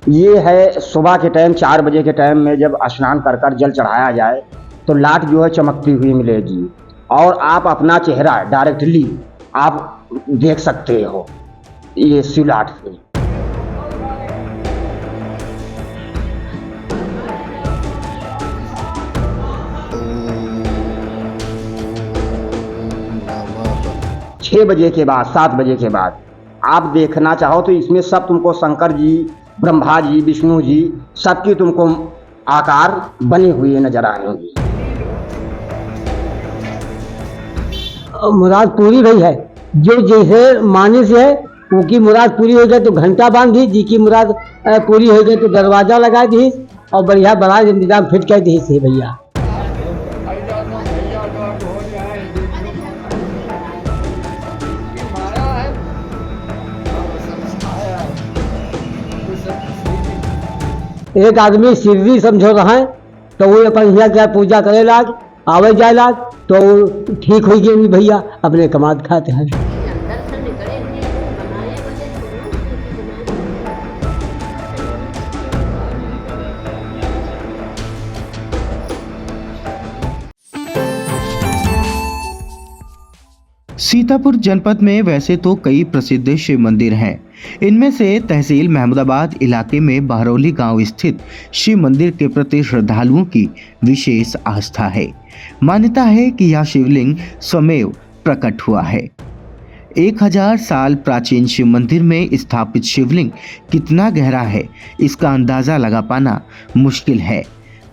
ये है सुबह के टाइम 4 बजे के टाइम में जब स्नान कर कर जल चढ़ाया जाए तो लाट जो है चमकती हुई मिलेगी और आप अपना चेहरा डायरेक्टली आप देख सकते हो ये शिव लाट से। छः बजे के बाद 7 बजे के बाद आप देखना चाहो तो इसमें सब तुमको शंकर जी, ब्रह्मा जी, विष्णु जी सबकी तुमको आकार बनी हुई नजर आएंगी। मुराद पूरी भई है, जो जैसे मानिस है उनकी मुराद पूरी हो गई तो घंटा बांध दी, जी की मुराद पूरी हो गई तो दरवाजा लगा दी और बढ़िया बड़ा इंतजाम फिट कर दी से भैया। एक आदमी शिवजी समझो रहा है तो वो अपन यहाँ क्या पूजा करे लाग आवे जाए लाग तो ठीक हो गई भैया, अपने कमात खाते हैं। सीतापुर जनपद में वैसे तो कई प्रसिद्ध शिव मंदिर हैं। इनमें से तहसील महमूदाबाद इलाके में बहरौली गांव स्थित शिव मंदिर के प्रति श्रद्धालुओं की विशेष आस्था है। मान्यता है कि यह शिवलिंग स्वमेव प्रकट हुआ है। 1000 साल प्राचीन शिव मंदिर में स्थापित शिवलिंग कितना गहरा है, इसका अंदाजा लगा पाना मुश्किल है।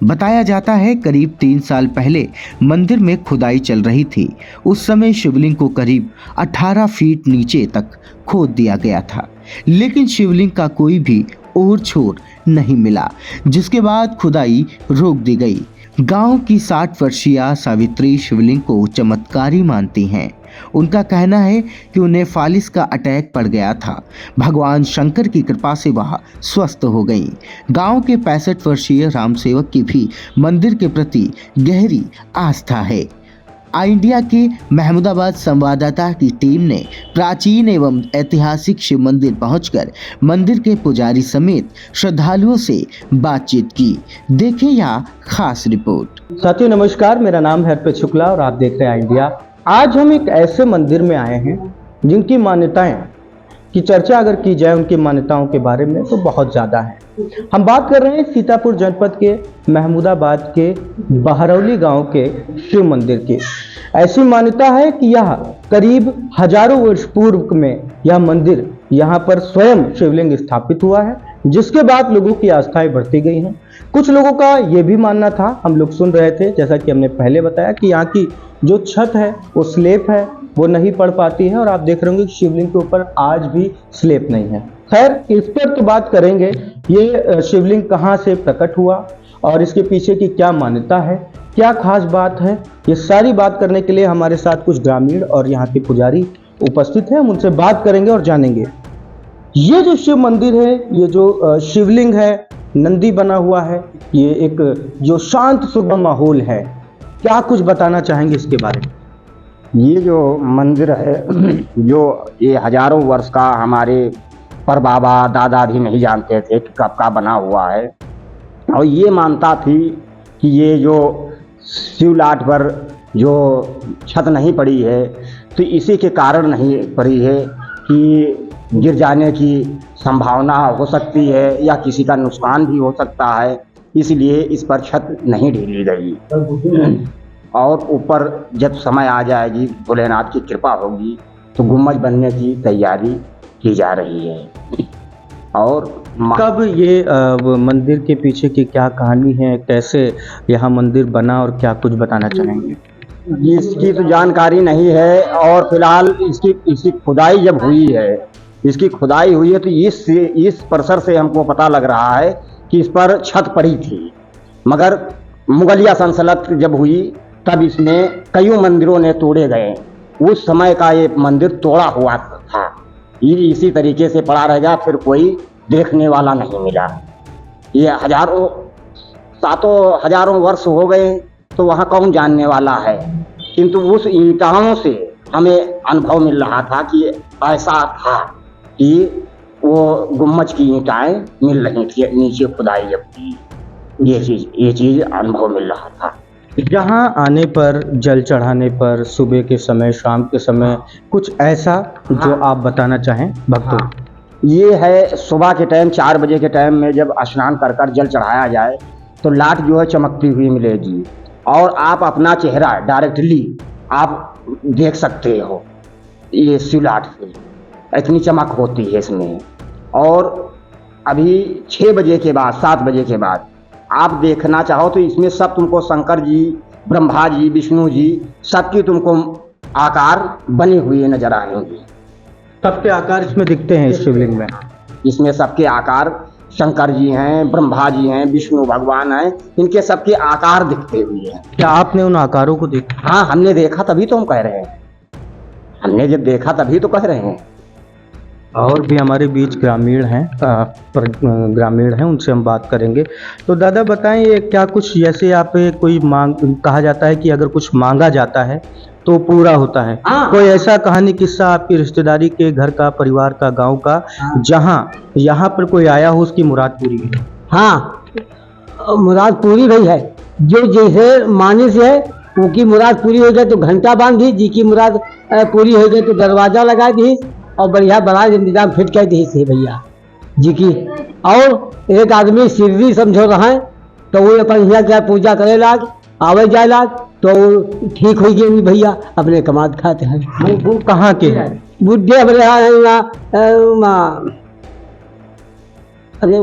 बताया जाता है करीब 3 साल पहले मंदिर में खुदाई चल रही थी। उस समय शिवलिंग को करीब 18 फीट नीचे तक खोद दिया गया था, लेकिन शिवलिंग का कोई भी ओर छोर नहीं मिला, जिसके बाद खुदाई रोक दी गई। गांव की 60 वर्षीय सावित्री शिवलिंग को चमत्कारी मानती हैं। उनका कहना है कि उन्हें फालिस का अटैक पड़ गया था, भगवान शंकर की कृपा से वह स्वस्थ हो गई। गांव के 65 वर्षीय राम सेवक की भी मंदिर के प्रति गहरी आस्था है। इंडिया के महमूदाबाद संवाददाता की टीम ने प्राचीन एवं ऐतिहासिक शिव मंदिर पहुंचकर मंदिर के पुजारी समेत श्रद्धालुओं से बातचीत की। देखें यह खास रिपोर्ट। साथियों नमस्कार, मेरा नाम है अर्पित शुक्ला और आप देख रहे हैं इंडिया। आज हम एक ऐसे मंदिर में आए हैं जिनकी मान्यताएं की चर्चा अगर की जाए उनकी मान्यताओं के बारे में तो बहुत ज़्यादा है। हम बात कर रहे हैं सीतापुर जनपद के महमूदाबाद के बहरौली गांव के शिव मंदिर की। ऐसी मान्यता है कि यह करीब हजारों वर्ष पूर्व में यह मंदिर यहाँ पर स्वयं शिवलिंग स्थापित हुआ है, जिसके बाद लोगों की आस्थाएं बढ़ती गई हैं। कुछ लोगों का ये भी मानना था, हम लोग सुन रहे थे जैसा कि हमने पहले बताया कि यहाँ की जो छत है वो स्लेब है, वो नहीं पड़ पाती है और आप देख रहे होंगे शिवलिंग के ऊपर आज भी स्लेब नहीं है। खैर इस पर तो बात करेंगे, ये शिवलिंग कहाँ से प्रकट हुआ और इसके पीछे की क्या मान्यता है, क्या खास बात है, ये सारी बात करने के लिए हमारे साथ कुछ ग्रामीण और यहाँ के पुजारी उपस्थित हैं। हम उनसे बात करेंगे और जानेंगे ये जो शिव मंदिर है, ये जो शिवलिंग है, नंदी बना हुआ है, ये एक जो शांत सुगम माहौल है, क्या कुछ बताना चाहेंगे इसके बारे में? ये जो मंदिर है जो ये हजारों वर्ष का, हमारे परबाबा दादा भी नहीं जानते थे कि कब का बना हुआ है। और ये मानता थी कि ये जो शिवलाट पर जो छत नहीं पड़ी है तो इसी के कारण नहीं पड़ी है कि गिर जाने की संभावना हो सकती है या किसी का नुकसान भी हो सकता है, इसलिए इस पर छत नहीं ढीली गई। और ऊपर जब समय आ जाएगी, भोलेनाथ की कृपा होगी तो गुम्बद बनने की तैयारी की जा रही है। और कब ये मंदिर के पीछे की क्या कहानी है, कैसे यहाँ मंदिर बना और क्या कुछ बताना चाहेंगे? इसकी तो जानकारी नहीं है और फिलहाल इसकी खुदाई जब हुई है, इसकी खुदाई हुई है तो इस परिसर से हमको पता लग रहा है कि इस पर छत पड़ी थी, मगर मुगलिया सल्तनत जब हुई तब इसमें कई मंदिरों ने तोड़े गए। उस समय का ये मंदिर तोड़ा हुआ था, ये इसी तरीके से पड़ा रह गया, फिर कोई देखने वाला नहीं मिला। ये हजारों वर्ष हो गए तो वहाँ कौन जानने वाला है, किंतु उस ईंटों से हमें अनुभव मिल रहा था कि ऐसा था कि वो गुम्मज की ईंटें मिल रही थी नीचे खुदाई जब की। ये चीज अनुभव मिल रहा था। यहाँ आने पर, जल चढ़ाने पर, सुबह के समय, शाम के समय, कुछ ऐसा जो आप बताना चाहें भक्तों? ये है सुबह के टाइम 4 बजे के टाइम में जब स्नान कर कर जल चढ़ाया जाए तो लाट जो है चमकती हुई मिलेगी और आप अपना चेहरा डायरेक्टली आप देख सकते हो ये शिवलाट से, इतनी चमक होती है इसमें। और अभी 6 बजे के बाद, 7 बजे के बाद आप देखना चाहो तो इसमें सब तुमको शंकर जी, ब्रह्मा जी, विष्णु जी सबकी तुमको आकार बने हुए नजर आएंगे। सबके आकार इसमें दिखते हैं इस शिवलिंग में? इसमें सबके आकार, शंकर जी हैं, ब्रह्मा जी हैं, विष्णु भगवान हैं, इनके सबके आकार दिखते हुए हैं। क्या आपने उन आकारों को देखा? हाँ, हमने देखा तभी तो हम कह रहे हैं। हमने जब देखा तभी तो कह रहे हैं। और भी हमारे बीच ग्रामीण हैं, उनसे हम बात करेंगे। तो दादा बताएं, ये क्या कुछ जैसे आप कोई मांग, कहा जाता है कि अगर कुछ मांगा जाता है तो पूरा होता है, कोई ऐसा कहानी किस्सा आपकी रिश्तेदारी के घर का, परिवार का, गांव का, जहां यहाँ पर कोई आया हो उसकी मुराद पूरी हुई? हाँ, मुराद पूरी भई है। जो जैसे मानिस है उनकी मुराद पूरी हो गई तो घंटा बांध दी, जी की मुराद पूरी हो गई तो दरवाजा लगा दी और बढ़िया बड़ा इंतजाम फिट कर दी से भैया जी की। और एक आदमी सिरदी समझो रहा है तो वो अपन यहाँ क्या पूजा करे लाग, आवे जाए लाग तो ठीक हो गई भैया, अपने कमात खाते हैं। वो कहाँ के हैं? बुढ़े अपने यहाँ है अरे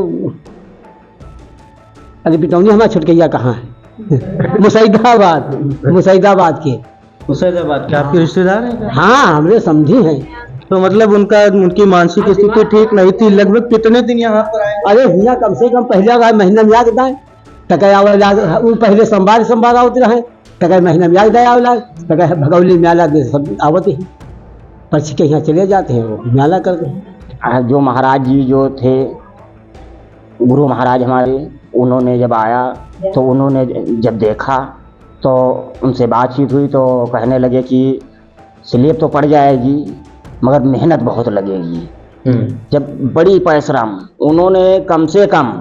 अरे बिटौनी हमारा छुटकैया कहाँ है? मुसैदाबाद के। मुसैदाबाद के आपके रिश्तेदार हैं? हाँ, हमरे समझी हैं। तो मतलब उनकी मानसिक स्थिति ठीक नहीं थी। लगभग कितने दिन यहाँ पर आए? अरे भैया कम से कम पहले महीना में याद दाए वो पहले सोमवार आवत रहे, तक महीना में याद आवेला, तक भगौली मेला सब आवत ही पर्ची के यहाँ चले जाते हैं, वो मेला करते हैं। जो महाराज जी जो थे, गुरु महाराज हमारे, उन्होंने जब आया तो उन्होंने जब देखा तो उनसे बातचीत हुई तो कहने लगे कि स्लेब तो पड़ जाएगी मगर मेहनत बहुत लगेगी। जब बड़ी परिश्रम, उन्होंने कम से कम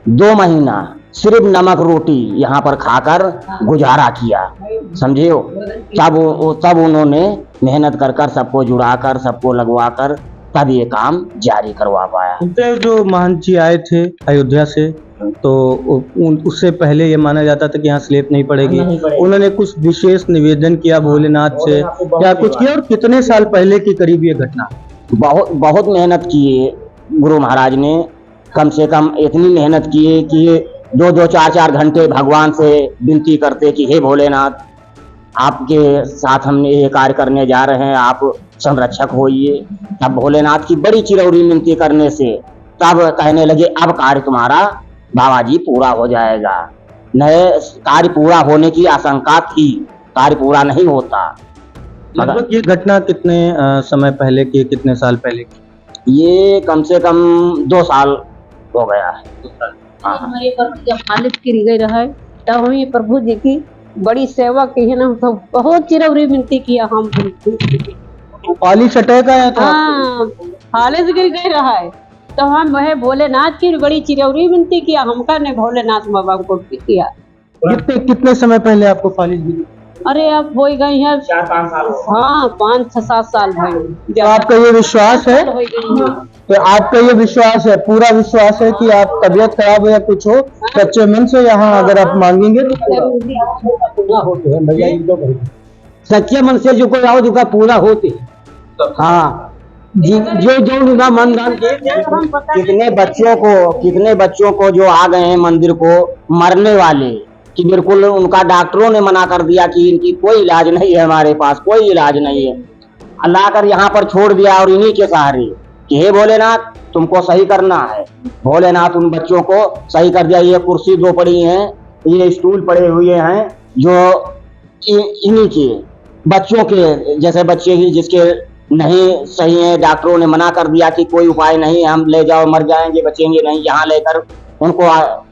2 महीना सिर्फ नमक रोटी यहाँ पर खाकर गुजारा किया, समझियो। तब उन्होंने मेहनत कर कर सबको जुड़ाकर, सबको लगवाकर तब ये काम जारी करवा पाया। जो महंत जी आए थे अयोध्या से तो उससे पहले ये माना जाता था कि यहाँ स्लेब नहीं पड़ेगी। उन्होंने कुछ विशेष निवेदन किया भोलेनाथ से, क्या कुछ किया? और कितने साल पहले की करीब ये घटना? बहुत मेहनत की है गुरु महाराज ने। कम से कम इतनी मेहनत की है कि 2-2, 4-4 घंटे भगवान से विनती करते कि हे भोलेनाथ, आपके साथ हम ये कार्य करने जा रहे हैं, आप संरक्षक होइए। तब भोलेनाथ की बड़ी चिरौरी विनती करने से तब कहने लगे अब कार्य तुम्हारा बाबा जी पूरा हो जाएगा। नए कार्य पूरा होने की आशंका थी, कार्य पूरा नहीं होता। मतलब ये घटना कितने समय पहले की, कितने साल पहले की? ये कम से कम 2 साल हो गया है। हमारे पर जब हालत गिर गई रहा तब हमें प्रभु जी की बड़ी सेवा की है ना, तो बहुत चिरौरी विनती किया हम। पालिश अटैक आया था? हाँ, हालत गिर गई रहा है तो हम वह भोलेनाथ की बड़ी चिरौरी विनती किया, हमका ने भोलेनाथ बाबा को किया। कितने समय पहले आपको फालिश गिरी? अरे अब हो गई है 4-5 साल। हाँ, 5-6-7 साल भाई। तो आपका ये विश्वास है, तो आपका ये विश्वास है, पूरा विश्वास है कि आप तबीयत खराब हो या कुछ हो, सच्चे मन से यहाँ अगर आप मांगेंगे तो पूरा होते हैं भैया। सच्चे मन से जो कोई आओ दुका पूरा होते हैं। हाँ जी, जो उनका मन दान कितने बच्चों को जो आ गए हैं मंदिर को मरने वाले, कि बिल्कुल उनका डॉक्टरों ने मना कर दिया कि इनकी कोई इलाज नहीं है, हमारे पास कोई इलाज नहीं है। अल्लाह कर यहाँ पर छोड़ दिया और इन्हीं के सहारे कि हे भोलेनाथ तुमको सही करना है। भोलेनाथ उन बच्चों को सही कर दिया। ये कुर्सी 2 पड़ी हैं, ये स्टूल पड़े हुए हैं, जो इन्हीं के बच्चों के जैसे बच्चे ही जिसके नहीं सही है, डॉक्टरों ने मना कर दिया कि कोई उपाय नहीं, हम ले जाओ मर जाएंगे, बचेंगे नहीं। यहाँ लेकर उनको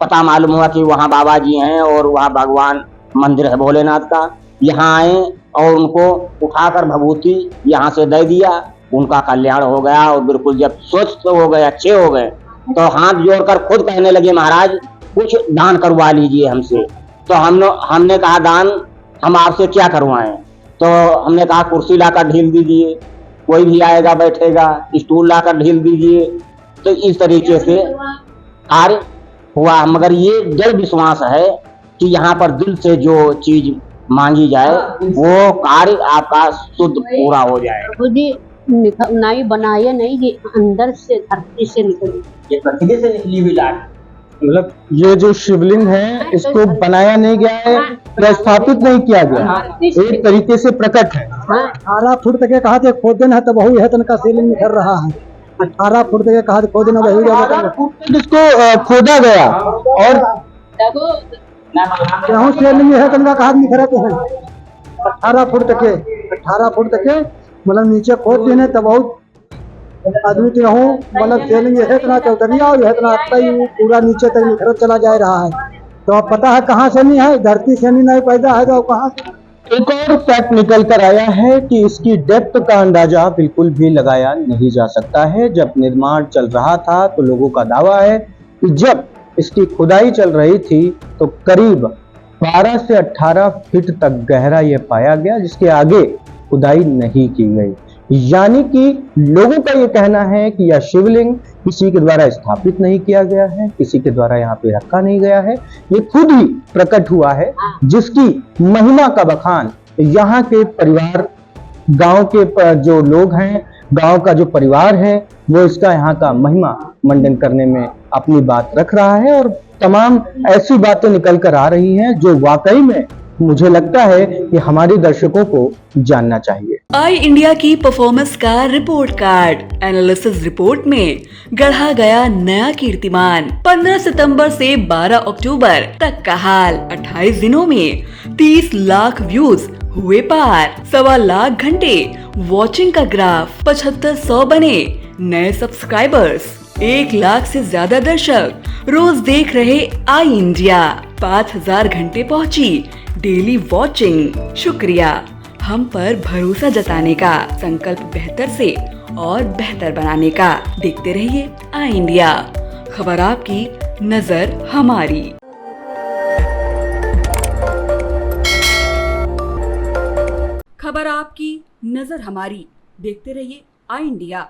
पता मालूम हुआ कि वहाँ बाबा जी हैं और वहाँ भगवान मंदिर है भोलेनाथ का। यहाँ आए और उनको उठाकर भभूति यहाँ से दे दिया उनका कल्याण हो गया और बिल्कुल जब स्वस्थ हो गए, अच्छे हो गए, तो हाथ जोड़कर खुद कहने लगे महाराज कुछ दान करवा लीजिए हमसे। तो हमने कहा दान हम आपसे क्या करवाएं? तो हमने कहा कुर्सी लाकर ढील दीजिए, कोई भी आएगा बैठेगा, स्टूल लाकर ढील दीजिए। तो इस तरीके से कार्य हुआ, मगर ये दृढ़ विश्वास है कि यहाँ पर दिल से जो चीज मांगी जाए वो कार्य आपका शुद्ध पूरा हो जाए। प्रभु जी नाई बनाए नहीं, ये अंदर से धरती से निकली, ये पृथ्वी से निकली हुई लाट, मतलब ये जो शिवलिंग है इसको बनाया नहीं गया है या स्थापित नहीं किया गया, एक तरीके से प्रकट है। 18 फुट तक कहा थे खोदन है, तब वही है तनका सीलिंग निखर रहा है। 18 फुट तक कहा थे खोदन है, वही जगह इसको खोदा गया और गेहूं सीलिंग है तनका कहा निखरते हैं। 18 फुट तक 18 फुट तक मतलब नीचे खोद देने तब बहुत आदमी तो रहूं मतलब सीलिंग है इतना चौतरिया और इतना पूरा नीचे तक निखर चला जा रहा है। तो अब पता है कहाँ से नहीं है, धरती से नहीं पैदा है तो कहाँ से। एक और फैक्ट निकल कर आया है कि इसकी डेप्थ का अंदाजा बिल्कुल भी लगाया नहीं जा सकता है। जब निर्माण चल रहा था तो लोगों का दावा है कि जब इसकी खुदाई चल रही थी तो करीब 12 से 18 फीट तक गहरा यह पाया गया, जिसके आगे खुदाई नहीं की गई। यानी कि लोगों का यह कहना है कि यह शिवलिंग किसी के द्वारा स्थापित नहीं किया गया है, किसी के द्वारा यहाँ पे रखा नहीं गया है, ये खुद ही प्रकट हुआ है, जिसकी महिमा का बखान यहाँ के परिवार, गांव के जो लोग हैं, गांव का जो परिवार है वो इसका यहाँ का महिमा मंडन करने में अपनी बात रख रहा है। और तमाम ऐसी बातें निकल कर आ रही हैं जो वाकई में मुझे लगता है कि हमारे दर्शकों को जानना चाहिए। आई इंडिया की परफॉर्मेंस का रिपोर्ट कार्ड एनालिसिस रिपोर्ट में गढ़ा गया नया कीर्तिमान। 15 सितंबर से 12 अक्टूबर तक का हाल, 28 दिनों में 30 लाख व्यूज हुए पार, 1.25 लाख घंटे वॉचिंग का ग्राफ, 7500 बने नए सब्सक्राइबर्स, 1 लाख से ज्यादा दर्शक रोज देख रहे आई इंडिया, 5000 घंटे पहुंची डेली वॉचिंग। शुक्रिया हम पर भरोसा जताने का, संकल्प बेहतर से और बेहतर बनाने का। देखते रहिए आई इंडिया, खबर आपकी, नजर हमारी। खबर आपकी, नजर हमारी। देखते रहिए आई इंडिया।